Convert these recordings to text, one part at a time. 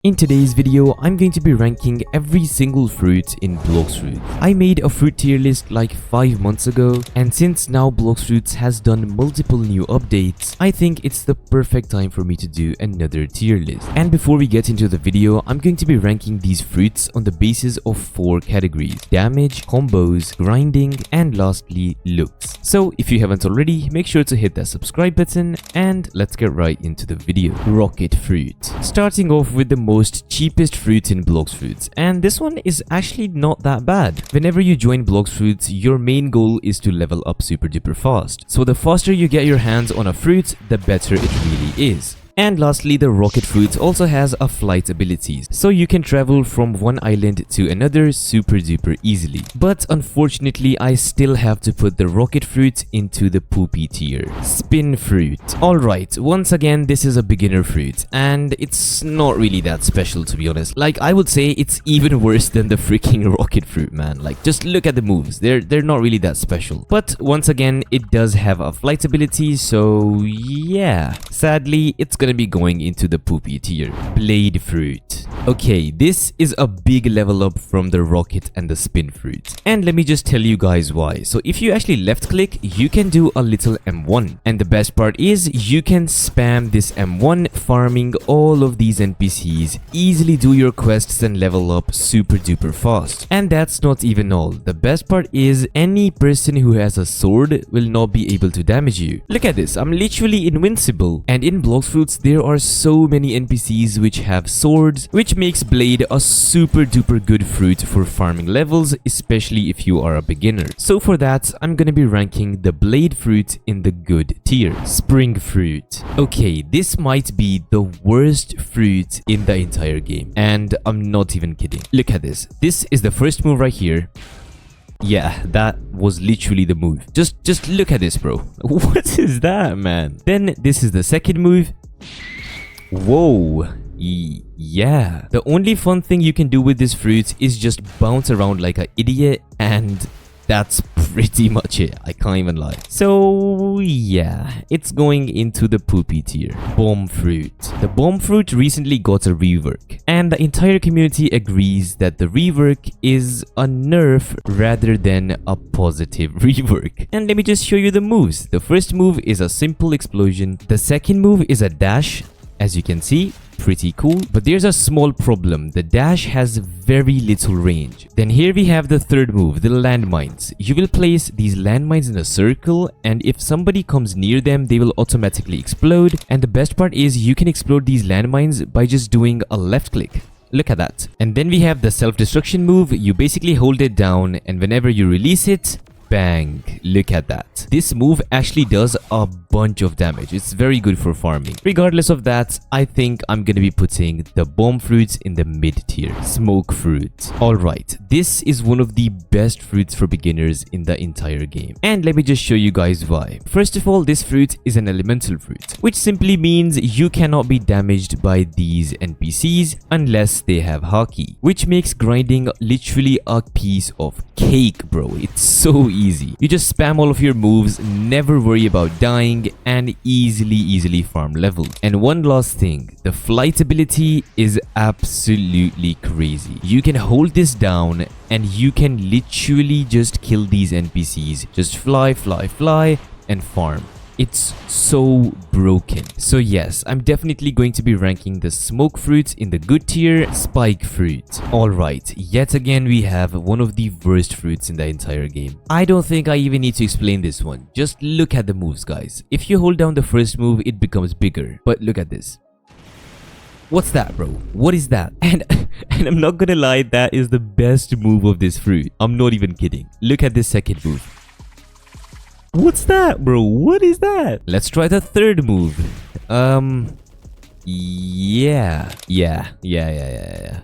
In today's video, I'm going to be ranking every single fruit in Blox Fruit. I made a fruit tier list like 5 months ago, and since now Blox Fruits has done multiple new updates, I think it's the perfect time for me to do another tier list. And before we get into the video, I'm going to be ranking these fruits on the basis of 4 categories: damage, combos, grinding, and lastly, looks. So if you haven't already, make sure to hit that subscribe button, and let's get right into the video. Rocket fruit. Starting off with the most cheapest fruit in Blox Fruits, and this one is actually not that bad. Whenever you join Blox Fruits, your main goal is to level up super duper fast. So the faster you get your hands on a fruit, the better it really is. And lastly, the rocket fruit also has a flight abilities, so you can travel from one island to another super duper easily. But unfortunately, I still have to put the rocket fruit into the poopy tier. Spin fruit. Alright, once again, this is a beginner fruit, and it's not really that special, to be honest. Like, I would say it's even worse than the freaking rocket fruit, man. Like, just look at the moves. They're not really that special. But once again, it does have a flight ability, so yeah. Sadly, it's gonna be going into the poopy tier. Blade fruit. Okay, this is a big level up from the rocket and the spin fruit. And let me just tell you guys why. So if you actually left click, you can do a little M1. And the best part is you can spam this M1 farming all of these NPCs, easily do your quests and level up super duper fast. And that's not even all. The best part is any person who has a sword will not be able to damage you. Look at this, I'm literally invincible. And in Blox Fruits, there are so many NPCs which have swords, which makes Blade a super duper good fruit for farming levels, especially if you are a beginner. So for that, I'm gonna be ranking the Blade fruit in the good tier. Spring fruit. Okay, this might be the worst fruit in the entire game, and I'm not even kidding. Look at this. This is the first move right here. Yeah, that was literally the move. Just look at this, bro. What is that, man? Then this is the second move. Whoa. Yeah. The only fun thing you can do with this fruit is just bounce around like an idiot, and that's pretty much it. I can't even lie. So yeah, it's going into the poopy tier. Bomb fruit. The bomb fruit recently got a rework, and the entire community agrees that the rework is a nerf rather than a positive rework. And let me just show you the moves. The first move is a simple explosion. The second move is a dash. As you can see, pretty cool, but there's a small problem. The dash has very little range. Then here we have the third move, the landmines. You will place these landmines in a circle, and if somebody comes near them, they will automatically explode. And the best part is you can explode these landmines by just doing a left click. Look at that. And then we have the self-destruction move. You basically hold it down, and whenever you release it, bang, look at that. This move actually does a bunch of damage. It's very good for farming. Regardless of that, I think I'm gonna be putting the bomb fruits in the mid tier. Smoke fruit. Alright, this is one of the best fruits for beginners in the entire game. And let me just show you guys why. First of all, this fruit is an elemental fruit, which simply means you cannot be damaged by these NPCs unless they have haki, which makes grinding literally a piece of cake, bro. It's so easy. You just spam all of your moves, never worry about dying, and easily farm levels. And one last thing, the flight ability is absolutely crazy. You can hold this down and you can literally just kill these NPCs. Just fly and farm. It's so broken. So yes, I'm definitely going to be ranking the smoke fruit in the good tier. Spike fruit. Alright, yet again we have one of the worst fruits in the entire game. I don't think I even need to explain this one. Just look at the moves, guys. If you hold down the first move, it becomes bigger. But look at this. What's that, bro? What is that? And I'm not gonna lie, that is the best move of this fruit. I'm not even kidding. Look at this second move. What's that, bro? What is that? Let's try the third move. Yeah.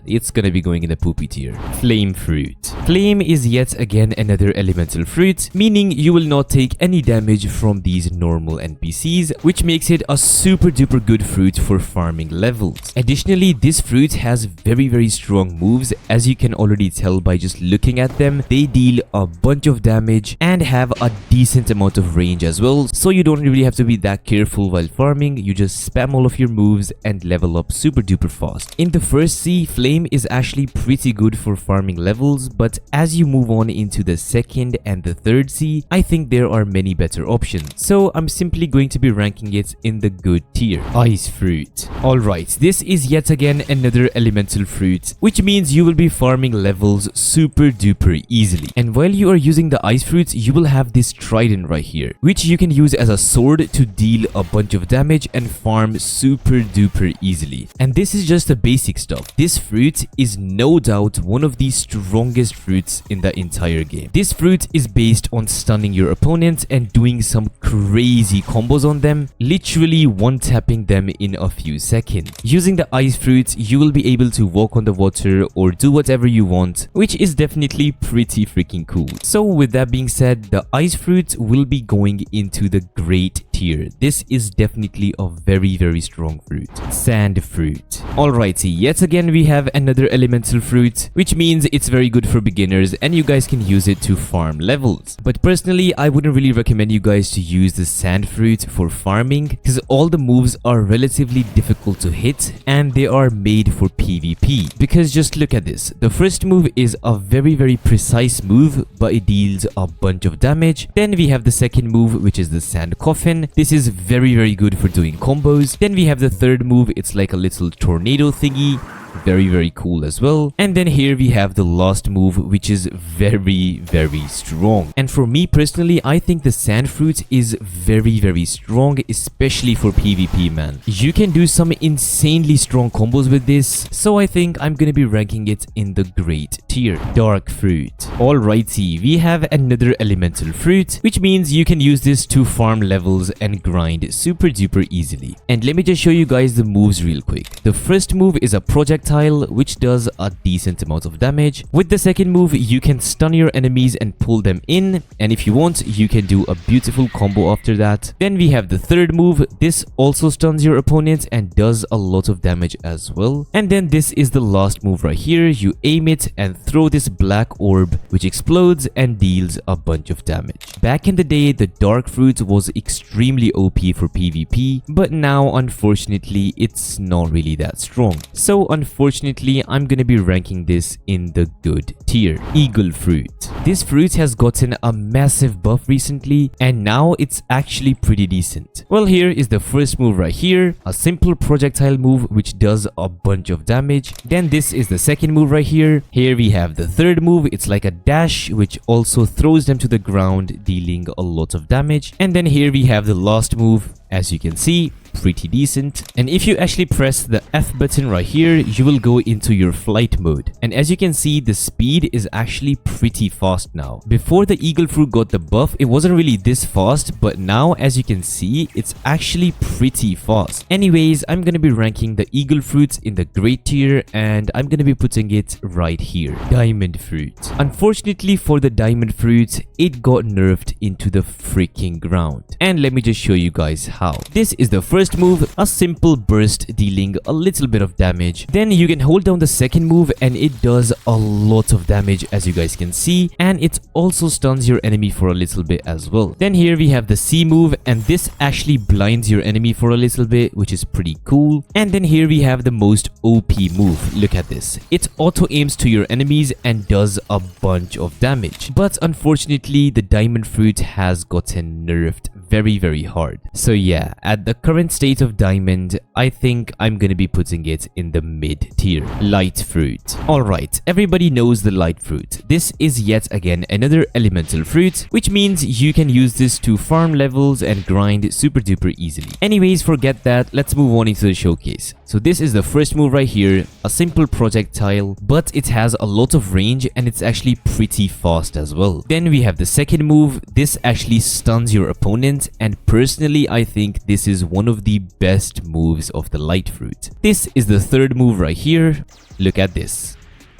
It's gonna be going in the poopy tier. Flame fruit. Flame is yet again another elemental fruit, meaning you will not take any damage from these normal NPCs, which makes it a super duper good fruit for farming levels. Additionally, this fruit has very strong moves. As you can already tell by just looking at them, they deal a bunch of damage and have a decent amount of range as well, so you don't really have to be that careful while farming. You just spam all of your moves and level up super duper fast. In the first sea, Flame is actually pretty good for farming levels, but as you move on into the second and the third sea, I think there are many better options. So I'm simply going to be ranking it in the good tier. Ice fruit. Alright, this is yet again another elemental fruit, which means you will be farming levels super duper easily. And while you are using the ice fruits, you will have this trident right here, which you can use as a sword to deal a bunch of damage and farm super duper easily. And this is just the basic stuff. This fruit is no doubt one of the strongest fruits in the entire game. This fruit is based on stunning your opponent and doing some crazy combos on them, literally one-tapping them in a few seconds. Using the ice fruit, you will be able to walk on the water or do whatever you want, which is definitely pretty freaking cool. So with that being said, the ice fruit will be going into the great tier. This is definitely a very strong fruit. Sand fruit. Alrighty, yet again we have another elemental fruit, which means it's very good for beginners and you guys can use it to farm levels. But personally, I wouldn't really recommend you guys to use the sand fruit for farming because all the moves are relatively difficult to hit and they are made for PvP. Because just look at this. The first move is a very precise move, but it deals a bunch of damage. Then we have the second move, which is the sand coffin. This is very good for doing combos. Then we have the third move. It's like a little tornado thingy. Very cool as well. And then here we have the last move, which is very strong. And for me personally, I think the sand fruit is very strong, especially for PvP, man. You can do some insanely strong combos with this, so I think I'm gonna be ranking it in the great tier. Dark fruit. Alrighty, we have another elemental fruit, which means you can use this to farm levels and grind super duper easily. And let me just show you guys the moves real quick. The first move is a projectile, which does a decent amount of damage. With the second move, you can stun your enemies and pull them in, and if you want, you can do a beautiful combo after that. Then we have the third move. This also stuns your opponent and does a lot of damage as well. And then this is the last move right here. You aim it and throw this black orb, which explodes and deals a bunch of damage. Back in the day, the dark fruit was extremely OP for PvP, but now unfortunately it's not really that strong. So unfortunately, I'm gonna be ranking this in the good tier. Eagle fruit. This fruit has gotten a massive buff recently and now it's actually pretty decent. Well, here is the first move right here, a simple projectile move which does a bunch of damage. Then this is the second move right here. Here we have the third move. It's like a dash which also throws them to the ground, dealing a lot of damage. And then here we have the last move. As you can see, pretty decent. And if you actually press the F button right here, you will go into your flight mode. And as you can see, the speed is actually pretty fast now. Before the eagle fruit got the buff, it wasn't really this fast, but now as you can see, it's actually pretty fast. Anyways, I'm gonna be ranking the eagle fruit in the great tier and I'm gonna be putting it right here. Diamond fruit. Unfortunately for the diamond fruit, it got nerfed into the freaking ground. And let me just show you guys how. This is the first move, a simple burst dealing a little bit of damage. Then you can hold down the second move and it does a lot of damage, as you guys can see, and it also stuns your enemy for a little bit as well. Then here we have the C move, and this actually blinds your enemy for a little bit, which is pretty cool. And then here we have the most OP move. Look at this. It auto aims to your enemies and does a bunch of damage. But unfortunately, the diamond fruit has gotten nerfed very hard. So yeah, at the current state of diamond, I think I'm gonna be putting it in the mid tier. Light fruit. Alright, everybody knows the light fruit. This is yet again another elemental fruit, which means you can use this to farm levels and grind super duper easily. Anyways, forget that, let's move on into the showcase. So this is the first move right here, a simple projectile, but it has a lot of range and it's actually pretty fast as well. Then we have the second move. This actually stuns your opponent, and personally I think this is one of the best moves of the light fruit. This is the third move right here. Look at this.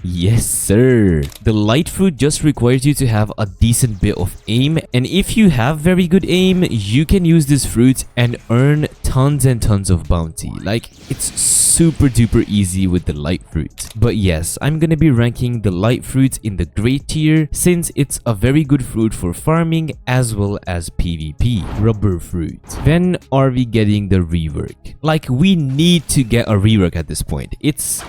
Yes, sir. The light fruit just requires you to have a decent bit of aim, and if you have very good aim, you can use this fruit and earn tons and tons of bounty. Like, it's super duper easy with the light fruit. But yes, I'm gonna be ranking the light fruit in the great tier since it's a very good fruit for farming as well as PvP. Rubber fruit. When are we getting the rework? Like, we need to get a rework at this point. It's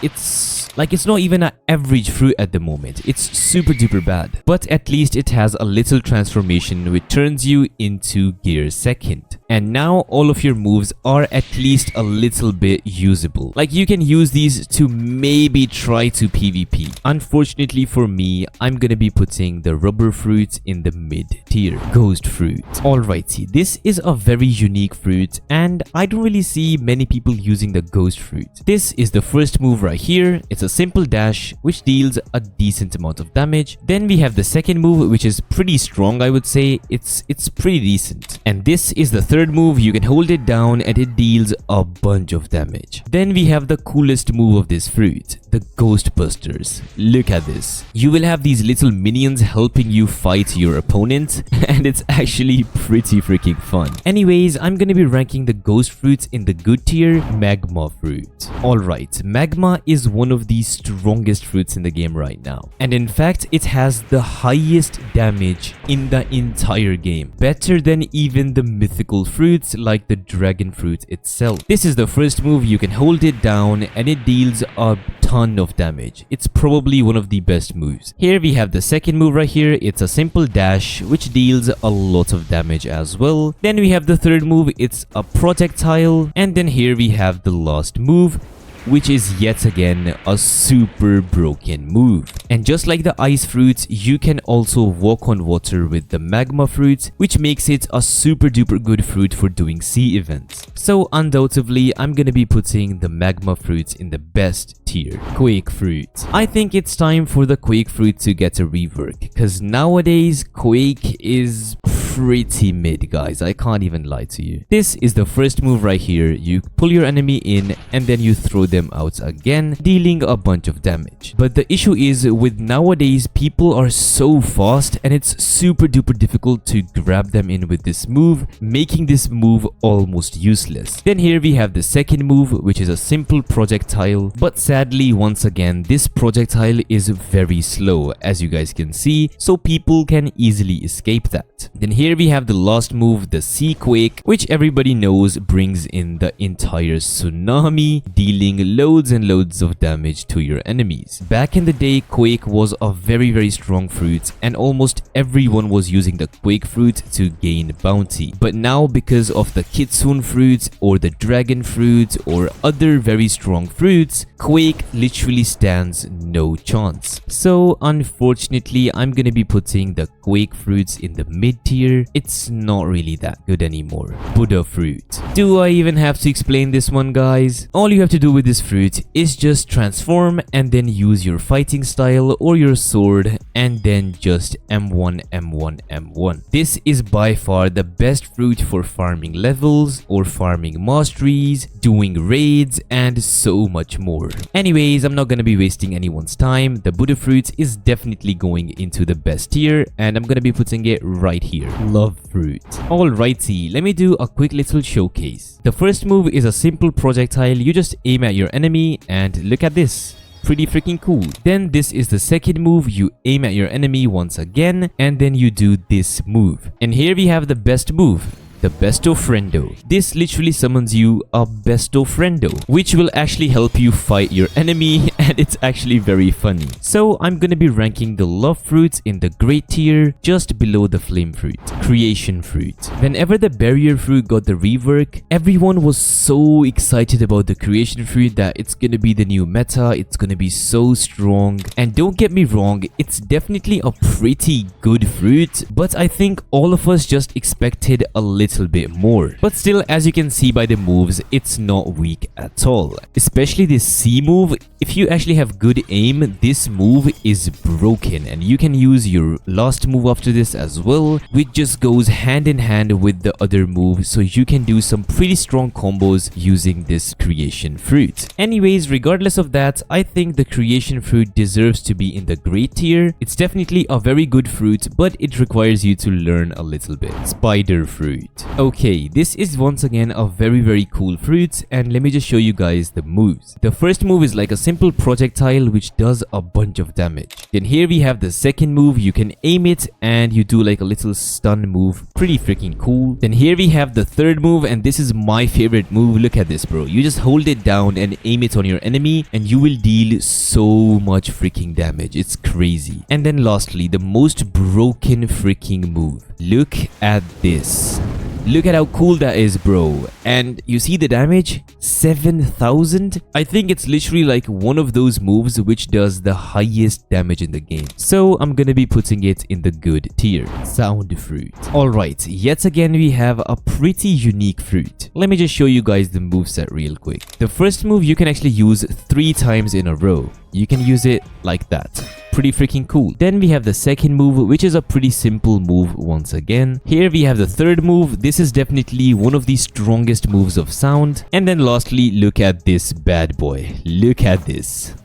not even an average fruit at the moment. It's super duper bad. But at least it has a little transformation which turns you into gear second. And now all of your moves are at least a little bit usable. Like, you can use these to maybe try to PvP. Unfortunately for me, I'm gonna be putting the rubber fruit in the mid tier. Ghost fruit. Alrighty, this is a very unique fruit and I don't really see many people using the ghost fruit. This is the first move right here. It's a simple dash which deals a decent amount of damage. Then we have the second move which is pretty strong, I would say. It's pretty decent. And this is the third move. You can hold it down and it deals a bunch of damage. Then we have the coolest move of this fruit, the Ghostbusters. Look at this. You will have these little minions helping you fight your opponent and it's actually pretty freaking fun. Anyways, I'm gonna be ranking the ghost fruits in the good tier, Magma fruit. Alright, Magma is one of the strongest fruits in the game right now. And in fact, it has the highest damage in the entire game. Better than even the mythical fruits like the dragon fruit itself. This is the first move. You can hold it down and it deals a ton of damage. It's probably one of the best moves. Here we have the second move right here. It's a simple dash which deals a lot of damage as well. Then we have the third move. It's a projectile. And then here we have the last move, which is yet again a super broken move. And just like the ice fruits, you can also walk on water with the magma fruit, which makes it a super duper good fruit for doing sea events. So undoubtedly, I'm gonna be putting the magma fruits in the best tier. Quake fruit. I think it's time for the Quake fruit to get a rework, because nowadays Quake is pretty mid, guys. I can't even lie to you. This is the first move right here. You pull your enemy in and then you throw them out again, dealing a bunch of damage. But the issue is with nowadays, people are so fast and it's super duper difficult to grab them in with this move, making this move almost useless. Then here we have the second move, which is a simple projectile, but sadly once again this projectile is very slow, as you guys can see, so people can easily escape that. Then here we have the last move, the Sea Quake, which everybody knows brings in the entire tsunami, dealing loads and loads of damage to your enemies. Back in the day, Quake was a very strong fruit and almost everyone was using the Quake fruit to gain bounty. But now, because of the Kitsune fruit or the dragon fruit or other very strong fruits, Quake literally stands no chance. So unfortunately, I'm gonna be putting the Quake fruits in the mid tier. It's not really that good anymore. Buddha fruit. Do I even have to explain this one, guys? All you have to do with this fruit is just transform and then use your fighting style or your sword and then just M1, M1, M1. This is by far the best fruit for farming levels or farming masteries, doing raids, and so much more. Anyways, I'm not gonna be wasting anyone's time. The Buddha fruit is definitely going into the best tier and I'm gonna be putting it right here. Love fruit. Alrighty, let me do a quick little showcase. The first move is a simple projectile. You just aim at your enemy and look at this. Pretty freaking cool. Then this is the second move. You aim at your enemy once again and then you do this move. And here we have the best move, the Besto Friendo. This literally summons you a Besto Friendo, which will actually help you fight your enemy, and it's actually very funny. So I'm gonna be ranking the love fruits in the great tier, just below the flame fruit. Creation fruit. Whenever the barrier fruit got the rework, everyone was so excited about the creation fruit that it's gonna be the new meta, it's gonna be so strong. And don't get me wrong, it's definitely a pretty good fruit, but I think all of us just expected a little little bit more. But still, as you can see by the moves, it's not weak at all. Especially this C move, if you actually have good aim, this move is broken, and you can use your last move after this as well, which just goes hand in hand with the other move, so you can do some pretty strong combos using this creation fruit. Anyways, regardless of that, I think the creation fruit deserves to be in the great tier. It's definitely a very good fruit, but it requires you to learn a little bit. Spider fruit. Okay, this is once again a very cool fruit, and let me just show you guys the moves. The first move is like a simple projectile which does a bunch of damage. Then here we have the second move. You can aim it and you do like a little stun move. Pretty freaking cool. Then here we have the third move, and this is my favorite move. Look at this, bro. You just hold it down and aim it on your enemy and you will deal so much freaking damage. It's crazy. And then lastly, the most broken freaking move. Look at this. Look at how cool that is, bro. And you see the damage? 7,000? I think it's literally like one of those moves which does the highest damage in the game. So I'm gonna be putting it in the good tier. Sound fruit. Alright, yet again we have a pretty unique fruit. Let me just show you guys the moveset real quick. The first move you can actually use 3 times in a row. You can use it like that. Pretty freaking cool. Then we have the second move, which is a pretty simple move once again. Here we have the third move. This is definitely one of the strongest moves of sound. And then lastly, look at this bad boy. Look at this.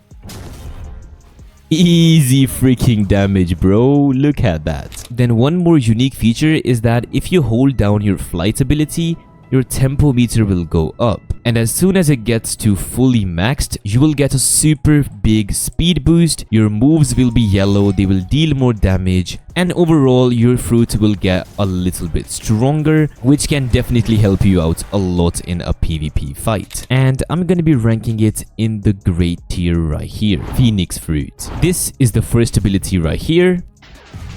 Easy freaking damage, bro. Look at that. Then one more unique feature is that if you hold down your flight ability, your tempo meter will go up. And as soon as it gets to fully maxed, you will get a super big speed boost. Your moves will be yellow, they will deal more damage, and overall your fruit will get a little bit stronger, which can definitely help you out a lot in a PvP fight. And I'm gonna be ranking it in the great tier right here. Phoenix fruit. This is the first ability right here.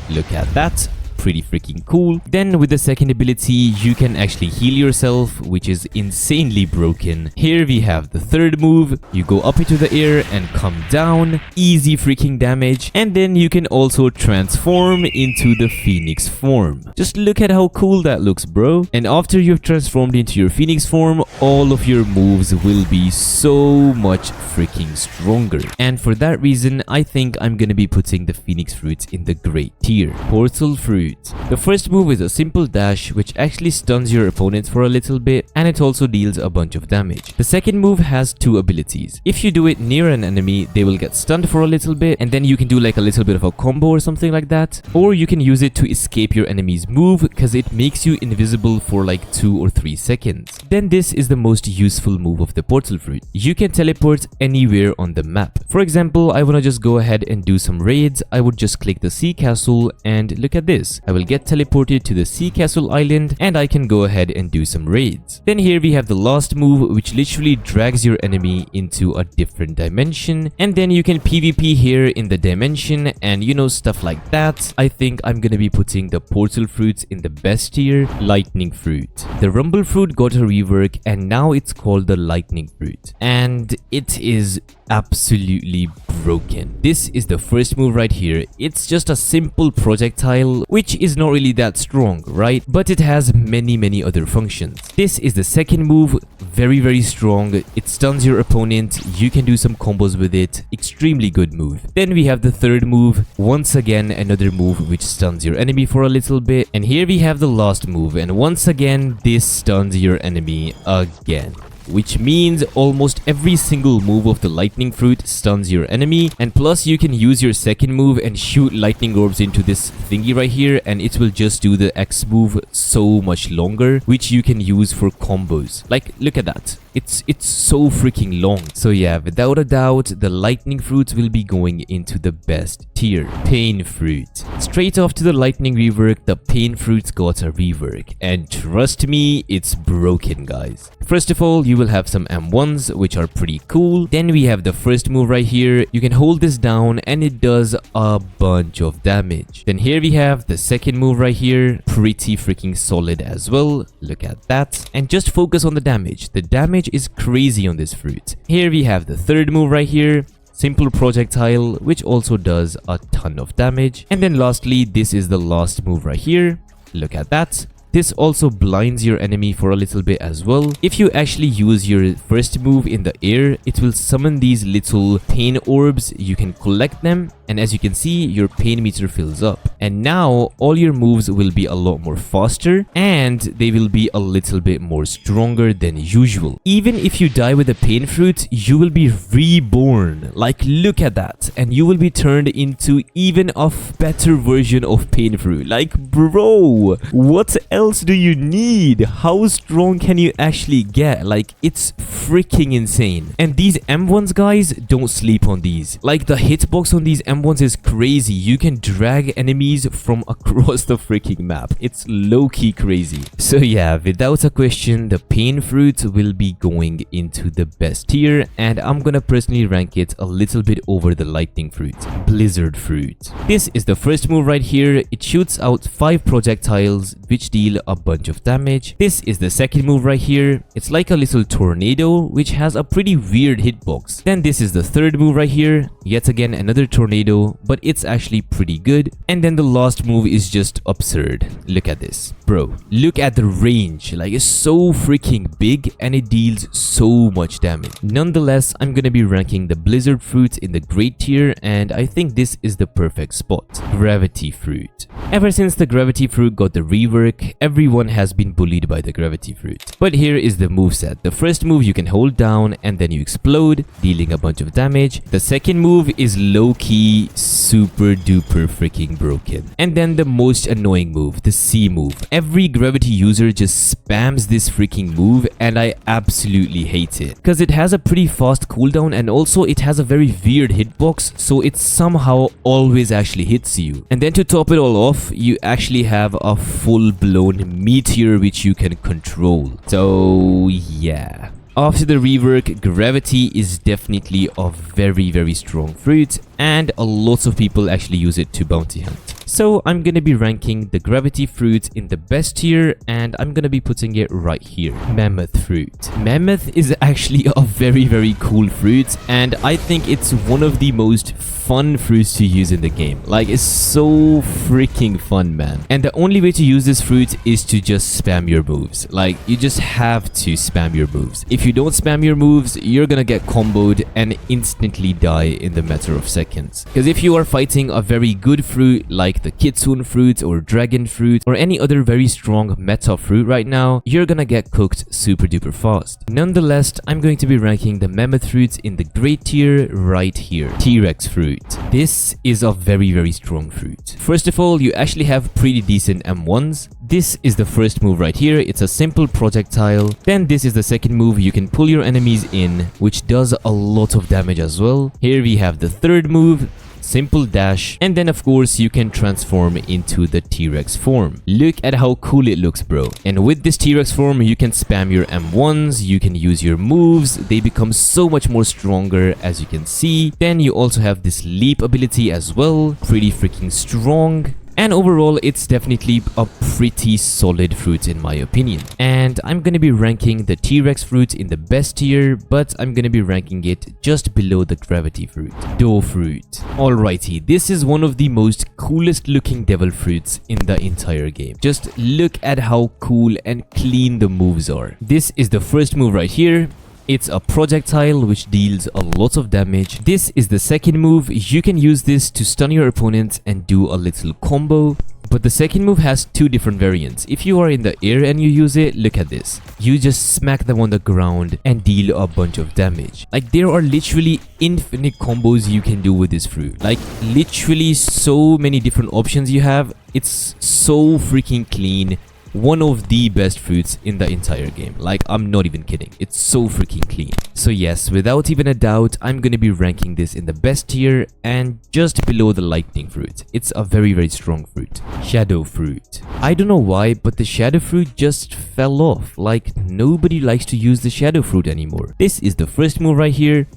Look at that. Pretty freaking cool. Then with the second ability, you can actually heal yourself, which is insanely broken. Here we have the third move. You go up into the air and come down. Easy freaking damage. And then you can also transform into the Phoenix form. Just look at how cool that looks, bro. And after you've transformed into your Phoenix form, all of your moves will be so much freaking stronger. And for that reason, I think I'm gonna be putting the Phoenix fruit in the great tier. Portal fruit. The first move is a simple dash which actually stuns your opponents for a little bit, and it also deals a bunch of damage. The second move has 2 abilities. If you do it near an enemy, they will get stunned for a little bit, and then you can do like a little bit of a combo or something like that. Or you can use it to escape your enemy's move because it makes you invisible for like 2 or 3 seconds. Then this is the most useful move of the portal fruit. You can teleport anywhere on the map. For example, I want to just go ahead and do some raids. I would just click the sea castle and look at this. I will get teleported to the sea castle island and I can go ahead and do some raids. Then here we have the last move, which literally drags your enemy into a different dimension, and then you can PvP here in the dimension and you know, stuff like that. I think I'm gonna be putting the portal fruits in the best tier. Lightning fruit. The rumble fruit got a rework and now it's called the lightning fruit, and it is absolutely broken. This is the first move right here. It's just a simple projectile which is not really that strong, right? But it has many other functions. This is the second move. Very strong. It stuns your opponent. You can do some combos with it. Extremely good move. Then we have the third move. Once again, another move which stuns your enemy for a little bit. And here we have the last move, and once again this stuns your enemy again, which means almost every single move of the lightning fruit stuns your enemy. And plus you can use your second move and shoot lightning orbs into this thingy right here, and it will just do the X move so much longer, which you can use for combos. Like, look at that. It's so freaking long. So yeah, without a doubt, the lightning fruits will be going into the best tier. Pain fruit. Straight after the lightning rework, the pain fruits got a rework, and trust me, it's broken, guys. First of all, you will have some M1s, which are pretty cool. Then we have the first move right here. You can hold this down and it does a bunch of damage. Then here we have the second move right here. Pretty freaking solid as well. Look at that. And just focus on the damage. The damage is crazy on this fruit. Here we have the third move right here. Simple projectile, which also does a ton of damage. And then lastly, this is the last move right here. Look at that. This also blinds your enemy for a little bit as well. If you actually use your first move in the air, it will summon these little pain orbs. You can collect them, and as you can see, your pain meter fills up. And now all your moves will be a lot more faster, and they will be a little bit more stronger than usual. Even if you die with a pain fruit, you will be reborn. Like, look at that, and you will be turned into even a better version of pain fruit. Like, bro, what else do you need? How strong can you actually get? Like, it's freaking insane. And these M1s, guys, don't sleep on these. Like, the hitbox on these M1s is crazy. You can drag enemies from across the freaking map. It's low-key crazy. So yeah, without a question, the pain fruit will be going into the best tier, and I'm gonna personally rank it a little bit over the lightning fruit. Blizzard fruit. This is the first move right here. It shoots out 5 projectiles which deal a bunch of damage. This is the second move right here. It's like a little tornado which has a pretty weird hitbox. Then this is the third move right here. Yet again another tornado, but it's actually pretty good. And then the last move is just absurd. Look at this, bro. Look at the range. Like, it's so freaking big and it deals so much damage. Nonetheless, I'm gonna be ranking the blizzard fruit in the great tier, and I think this is the perfect spot. Gravity fruit. Ever since the gravity fruit got the rework, everyone has been bullied by the gravity fruit. But here is the moveset. The first move you can hold down and then you explode, dealing a bunch of damage. The second move is low-key super duper freaking broken. And then the most annoying move, the C move. Every gravity user just spams this freaking move, and I absolutely hate it. Because it has a pretty fast cooldown, and also it has a very weird hitbox, so it somehow always actually hits you. And then to top it all off, you actually have a full-blown meteor which you can control. So yeah. After the rework, gravity is definitely a very strong fruit, and a lot of people actually use it to bounty hunt. So I'm gonna be ranking the gravity fruit in the best tier, and I'm gonna be putting it right here. Mammoth fruit. Mammoth is actually a very cool fruit, and I think it's one of the most fun fruits to use in the game. Like, it's so freaking fun, man. And the only way to use this fruit is to just spam your moves. Like, you just have to spam your moves. If you don't spam your moves, you're gonna get comboed and instantly die in the matter of seconds. Because if you are fighting a very good fruit like the Kitsune fruit or dragon fruit or any other very strong meta fruit right now, you're gonna get cooked super duper fast. Nonetheless, I'm going to be ranking the mammoth fruit in the great tier right here. T-Rex fruit. This is a very strong fruit. First of all, you actually have pretty decent M1s. This is the first move right here. It's a simple projectile. Then this is the second move. You can pull your enemies in, which does a lot of damage as well. Here we have the third move. Simple dash, and then of course you can transform into the T-Rex form. Look at how cool it looks, bro. And with this T-Rex form, you can spam your M1s, you can use your moves, they become so much more stronger, as you can see. Then you also have this leap ability as well, pretty freaking strong. And overall, it's definitely a pretty solid fruit in my opinion. And I'm gonna be ranking the T-Rex fruit in the best tier, but I'm gonna be ranking it just below the gravity fruit. Doe fruit. Alrighty, this is one of the most coolest looking devil fruits in the entire game. Just look at how cool and clean the moves are. This is the first move right here. It's a projectile which deals a lot of damage. This is the second move. You can use this to stun your opponent and do a little combo. But the second move has 2 different variants. If you are in the air and you use it, look at this. You just smack them on the ground and deal a bunch of damage. Like, there are literally infinite combos you can do with this fruit. Like, literally so many different options you have. It's so freaking clean. One of the best fruits in the entire game. Like, I'm not even kidding. It's so freaking clean. So yes, without even a doubt, I'm gonna be ranking this in the best tier and just below the lightning fruit. It's a very strong fruit. Shadow fruit. I don't know why, but the shadow fruit just fell off. Like, nobody likes to use the shadow fruit anymore. This is the first move right here.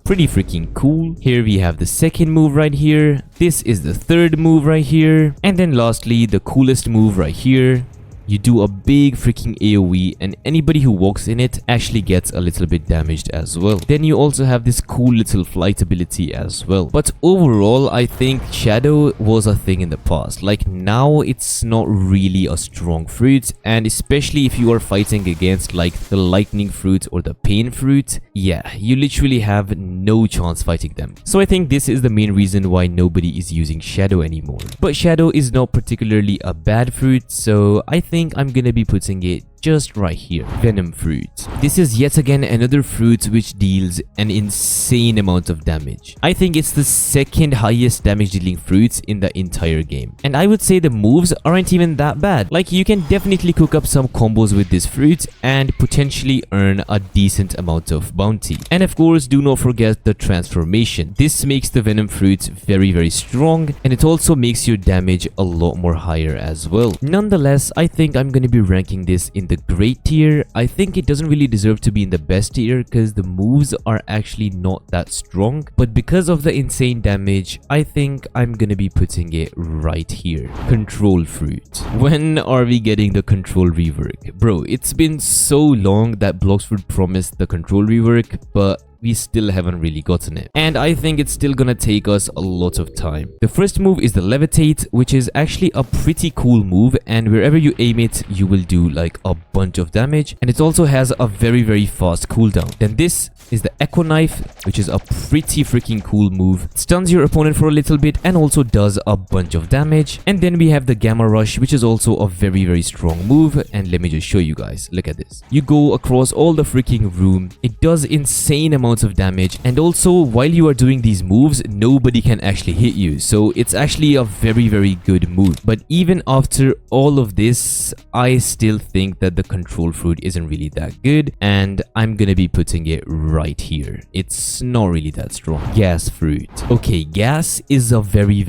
Pretty freaking cool. Here we have the second move right here. This is the third move right here. And then lastly, the coolest move right here. you do a big freaking AoE and anybody who walks in it actually gets a little bit damaged as well. Then you also have this cool little flight ability as well. But overall, I think Shadow was a thing in the past. Like now it's not really a strong fruit, and especially if you are fighting against like the lightning fruit or the pain fruit, yeah, you literally have no chance fighting them. So I think this is the main reason why nobody is using Shadow anymore. But Shadow is not particularly a bad fruit, so I think I'm gonna be putting it just right here. Venom fruit. This is yet again another fruit which deals an insane amount of damage. I think it's the second highest damage dealing fruit in the entire game. And I would say the moves aren't even that bad. Like you can definitely cook up some combos with this fruit and potentially earn a decent amount of bounty. And of course, do not forget the transformation. This makes the Venom fruit very strong, and it also makes your damage a lot more higher as well. Nonetheless, I think I'm going to be ranking this in the great tier. I think it doesn't really deserve to be in the best tier because the moves are actually not that strong, but because of the insane damage, I think I'm gonna be putting it right here. Control fruit. When are we getting the control rework? Bro, it's been so long that Blox Fruit promised the control rework, but we still haven't really gotten it. And I think it's still gonna take us a lot of time. The first move is the Levitate, which is actually a pretty cool move, and wherever you aim it, you will do like a bunch of damage. And it also has a very fast cooldown. Then this is the Echo Knife, which is a pretty freaking cool move. It stuns your opponent for a little bit and also does a bunch of damage. And then we have the Gamma Rush, which is also a very strong move. And let me just show you guys. Look at this. You go across all the freaking room. It does insane amounts of damage, and also while you are doing these moves, nobody can actually hit you. So it's actually a very good move. But even after all of this, I still think that the control fruit isn't really that good, and I'm gonna be putting it right here. It's not really that strong. Gas fruit. Okay, gas is a very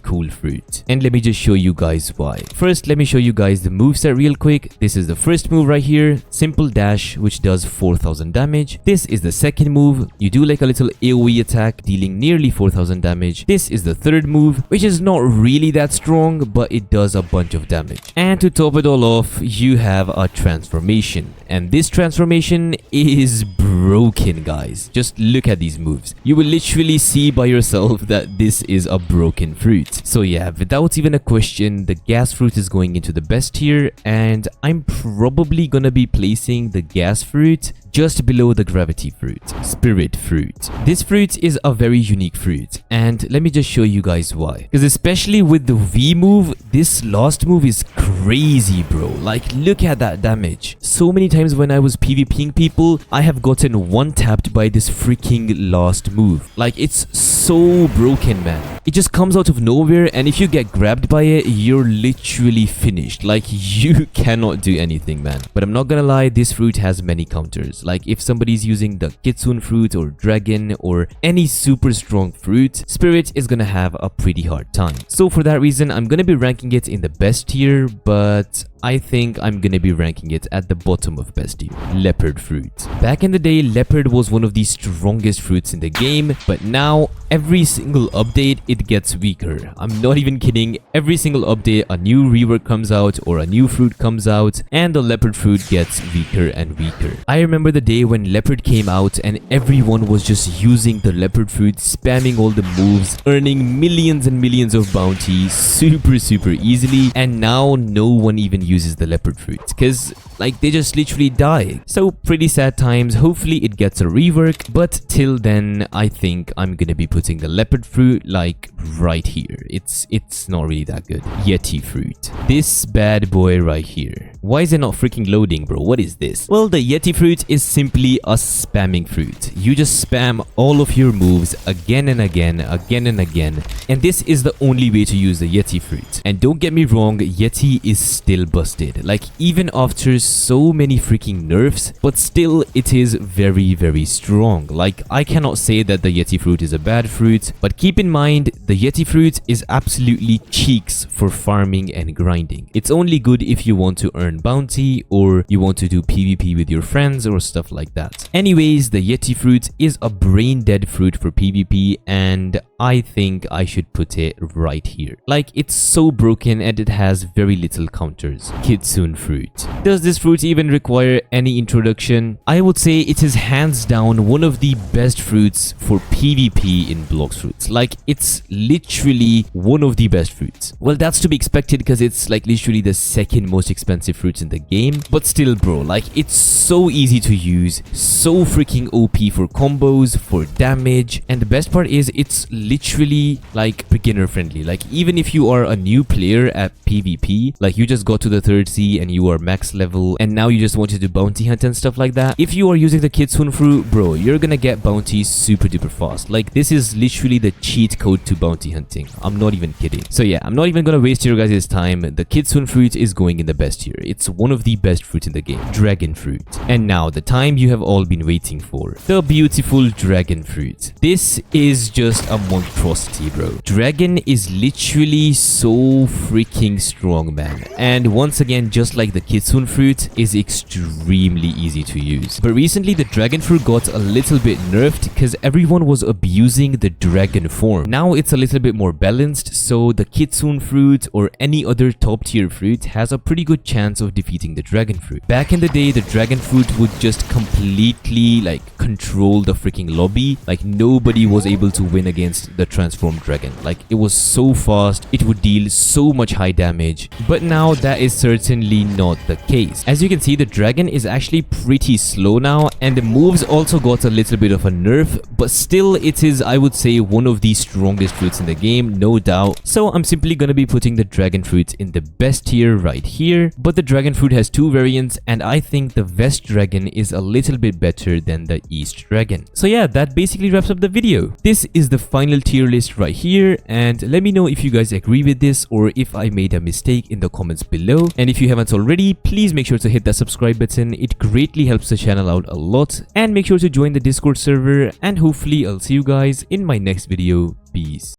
cool fruit, and let me just show you guys why. First, let me show you guys the moveset real quick. This is the first move right here, simple dash, which does 4000 damage. This is the second move. You do like a little AoE attack, dealing nearly 4000 damage. This is the third move, which is not really that strong, but it does a bunch of damage. And to top it all off, you have a transformation, and this transformation is broken, guys. Just look at these moves. You will literally see by yourself that this is a broken fruit. So yeah, without even a question, the gas fruit is going into the best tier, and I'm probably gonna be placing the gas fruit just below the gravity fruit. Spirit fruit. This fruit is a very unique fruit, and let me just show you guys why. Because especially with the V move, this last move is crazy, bro. Like, look at that damage. So many times when I was PvPing people, I have gotten one-tapped by this freaking last move. Like, it's so broken, man. It just comes out of nowhere, and if you get grabbed by it, you're literally finished. Like, you cannot do anything, man. But I'm not gonna lie, this fruit has many counters. Like, if somebody's using the Kitsune fruit or dragon or any super strong fruit, Spirit is gonna have a pretty hard time. So for that reason, I'm gonna be ranking it in the best tier, but I think I'm gonna be ranking it at the bottom of best tier. Leopard fruit. Back in the day, Leopard was one of the strongest fruits in the game, but now every single update it gets weaker. I'm not even kidding. Every single update, a new rework comes out or a new fruit comes out, and the Leopard fruit gets weaker and weaker. I remember the day when Leopard came out and everyone was just using the Leopard fruit, spamming all the moves, earning millions and millions of bounty super easily, and now no one even uses the Leopard fruit because like they just literally die. So pretty sad times. Hopefully it gets a rework, but till then I think I'm gonna be putting the Leopard fruit like right here. It's not really that good. Yeti fruit. This bad boy right here. Why is it not freaking loading, bro? What is this? Well, the Yeti fruit is simply a spamming fruit. You just spam all of your moves again and again, and this is the only way to use the Yeti fruit. And don't get me wrong, Yeti is still busted. Like, even after so many freaking nerfs, but still it is very strong. Like, I cannot say that the Yeti fruit is a bad fruit, but keep in mind, the Yeti fruit is absolutely cheeks for farming and grinding. It's only good if you want to earn bounty or you want to do PvP with your friends or stuff like that. Anyways, the Yeti fruit is a brain dead fruit for PvP, and I think I should put it right here. Like, it's so broken and it has very little counters. combos. Kitsune fruit. Does this fruit even require any introduction? I would say it is hands down one of the best fruits for PvP in Blox fruits. Like, it's literally one of the best fruits. Well, that's to be expected because it's like literally the second most expensive fruits in the game. But still, bro, like, it's so easy to use, so freaking OP for combos, for damage, and the best part is it's literally like beginner friendly. Like, even if you are a new player at PvP, like you just got to the 3rd sea and you are max level and now you just want to do bounty hunt and stuff like that, if you are using the Kitsune fruit, bro, you're gonna get bounties super duper fast. Like, this is literally the cheat code to bounty hunting. I'm not even kidding. So yeah, I'm not even gonna waste your guys' time. The Kitsune fruit is going in the best tier. It's one of the best fruits in the game. Dragon fruit. And now the time you have all been waiting for. The beautiful dragon fruit. This is just a monstrosity, bro. Dragon is literally so freaking strong, man. And once again, just like the Kitsune fruit, is extremely easy to use. But recently the dragon fruit got a little bit nerfed because everyone was abusing the dragon form. Now it's a little bit more balanced, so the Kitsune fruit or any other top tier fruit has a pretty good chance of defeating the dragon fruit. Back in the day, the dragon fruit would just completely like control the freaking lobby. Like, nobody was able to win against the transformed dragon. Like, it was so fast, it would deal so much high damage. But now that is certainly not the case. As you can see, the dragon is actually pretty slow now, and the moves also got a little bit of a nerf, but still it is, I would say, one of the strongest fruits in the game, no doubt. So I'm simply gonna be putting the dragon fruit in the best tier right here. But the dragon fruit has 2 variants, and I think the West dragon is a little bit better than the East dragon. So yeah, that basically wraps up the video. This is the final tier list right here, and let me know if you guys agree with this or if I made a mistake in the comments below. And if you haven't already, please make sure to hit that subscribe button. It greatly helps the channel out a lot. And make sure to join the Discord server, and hopefully I'll see you guys in my next video. Peace.